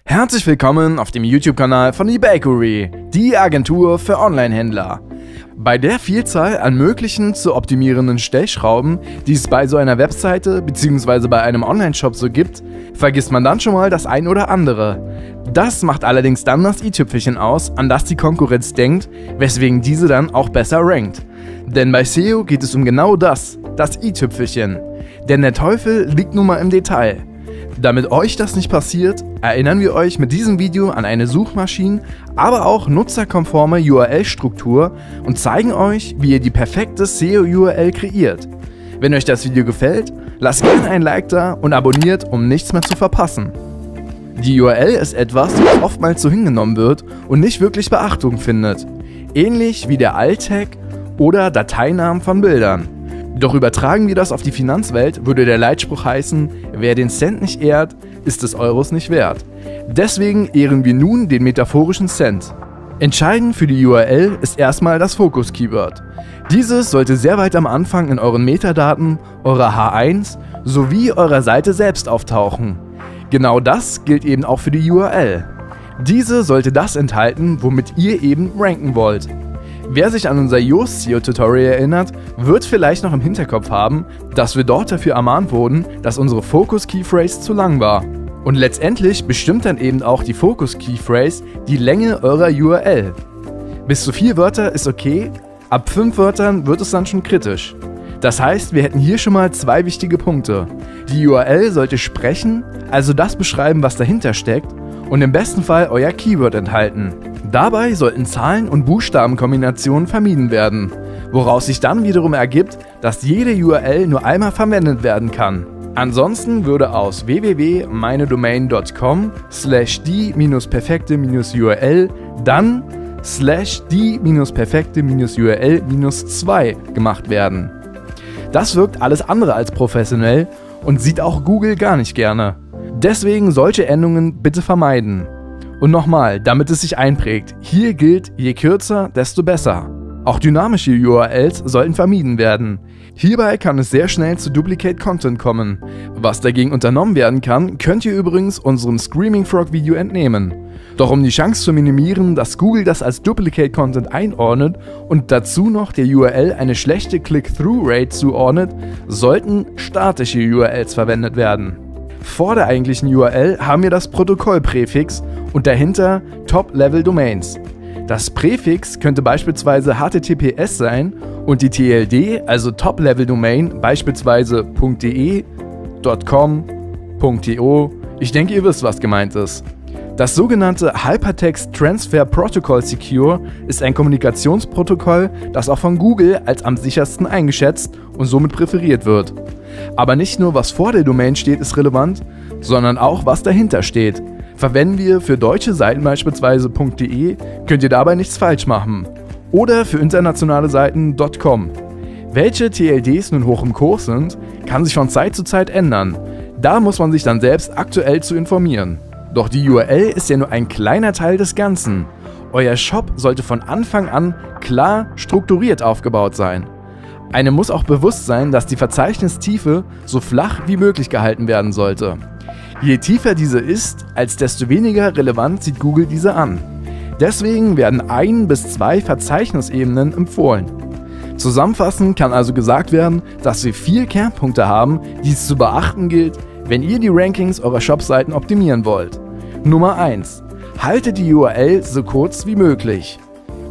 Herzlich willkommen auf dem YouTube-Kanal von eBakery, die Agentur für Online-Händler. Bei der Vielzahl an möglichen zu optimierenden Stellschrauben, die es bei so einer Webseite bzw. bei einem Online-Shop so gibt, vergisst man dann schon mal das ein oder andere. Das macht allerdings dann das i-Tüpfelchen aus, an das die Konkurrenz denkt, weswegen diese dann auch besser rankt. Denn bei SEO geht es um genau das i-Tüpfelchen. Denn der Teufel liegt nun mal im Detail. Damit euch das nicht passiert, erinnern wir euch mit diesem Video an eine Suchmaschinen-, aber auch nutzerkonforme URL-Struktur und zeigen euch, wie ihr die perfekte SEO-URL kreiert. Wenn euch das Video gefällt, lasst gerne ein Like da und abonniert, um nichts mehr zu verpassen. Die URL ist etwas, das oftmals so hingenommen wird und nicht wirklich Beachtung findet. Ähnlich wie der Alt-Tag oder Dateinamen von Bildern. Doch übertragen wir das auf die Finanzwelt, würde der Leitspruch heißen: Wer den Cent nicht ehrt, ist des Euros nicht wert. Deswegen ehren wir nun den metaphorischen Cent. Entscheidend für die URL ist erstmal das Fokus-Keyword. Dieses sollte sehr weit am Anfang in euren Metadaten, eurer H1 sowie eurer Seite selbst auftauchen. Genau das gilt eben auch für die URL. Diese sollte das enthalten, womit ihr eben ranken wollt. Wer sich an unser Yoast SEO-Tutorial erinnert, wird vielleicht noch im Hinterkopf haben, dass wir dort dafür ermahnt wurden, dass unsere Focus-Keyphrase zu lang war. Und letztendlich bestimmt dann eben auch die Focus-Keyphrase die Länge eurer URL. Bis zu 4 Wörter ist okay, ab 5 Wörtern wird es dann schon kritisch. Das heißt, wir hätten hier schon mal 2 wichtige Punkte. Die URL sollte sprechen, also das beschreiben, was dahinter steckt, und im besten Fall euer Keyword enthalten. Dabei sollten Zahlen- und Buchstabenkombinationen vermieden werden, woraus sich dann wiederum ergibt, dass jede URL nur einmal verwendet werden kann. Ansonsten würde aus www.meinedomain.com/die-perfekte-URL dann /die-perfekte-URL-2 gemacht werden. Das wirkt alles andere als professionell und sieht auch Google gar nicht gerne. Deswegen solche Endungen bitte vermeiden. Und nochmal, damit es sich einprägt, hier gilt, je kürzer, desto besser. Auch dynamische URLs sollten vermieden werden. Hierbei kann es sehr schnell zu Duplicate Content kommen. Was dagegen unternommen werden kann, könnt ihr übrigens unserem Screaming Frog Video entnehmen. Doch um die Chance zu minimieren, dass Google das als Duplicate Content einordnet und dazu noch der URL eine schlechte Click-Through-Rate zuordnet, sollten statische URLs verwendet werden. Vor der eigentlichen URL haben wir das Protokollpräfix und dahinter Top-Level-Domains. Das Präfix könnte beispielsweise HTTPS sein und die TLD, also Top-Level-Domain, beispielsweise .de, .com, .to. Ich denke, ihr wisst, was gemeint ist. Das sogenannte Hypertext Transfer Protocol Secure ist ein Kommunikationsprotokoll, das auch von Google als am sichersten eingeschätzt und somit präferiert wird. Aber nicht nur was vor der Domain steht ist relevant, sondern auch was dahinter steht. Verwenden wir für deutsche Seiten beispielsweise .de, könnt ihr dabei nichts falsch machen. Oder für internationale Seiten .com. Welche TLDs nun hoch im Kurs sind, kann sich von Zeit zu Zeit ändern. Da muss man sich dann selbst aktuell zu informieren. Doch die URL ist ja nur ein kleiner Teil des Ganzen. Euer Shop sollte von Anfang an klar strukturiert aufgebaut sein. Einem muss auch bewusst sein, dass die Verzeichnistiefe so flach wie möglich gehalten werden sollte. Je tiefer diese ist, als desto weniger relevant sieht Google diese an. Deswegen werden 1 bis 2 Verzeichnisebenen empfohlen. Zusammenfassend kann also gesagt werden, dass wir 4 Kernpunkte haben, die es zu beachten gilt, wenn ihr die Rankings eurer Shopseiten optimieren wollt. Nummer 1. Haltet die URL so kurz wie möglich.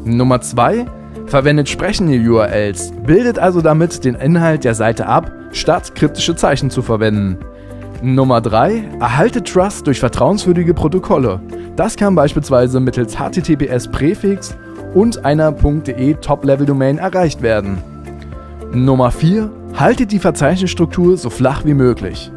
Nummer 2. Verwendet sprechende URLs, bildet also damit den Inhalt der Seite ab, statt kryptische Zeichen zu verwenden. Nummer 3. Erhaltet Trust durch vertrauenswürdige Protokolle. Das kann beispielsweise mittels HTTPS-Präfix und einer .de Top-Level-Domain erreicht werden. Nummer 4. Haltet die Verzeichnisstruktur so flach wie möglich.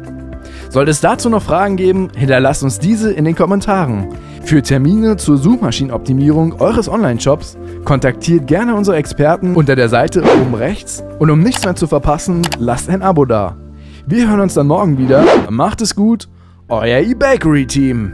Sollte es dazu noch Fragen geben, hinterlasst uns diese in den Kommentaren. Für Termine zur Suchmaschinenoptimierung eures Online-Shops kontaktiert gerne unsere Experten unter der Seite oben rechts und um nichts mehr zu verpassen, lasst ein Abo da. Wir hören uns dann morgen wieder. Macht es gut, euer eBakery-Team.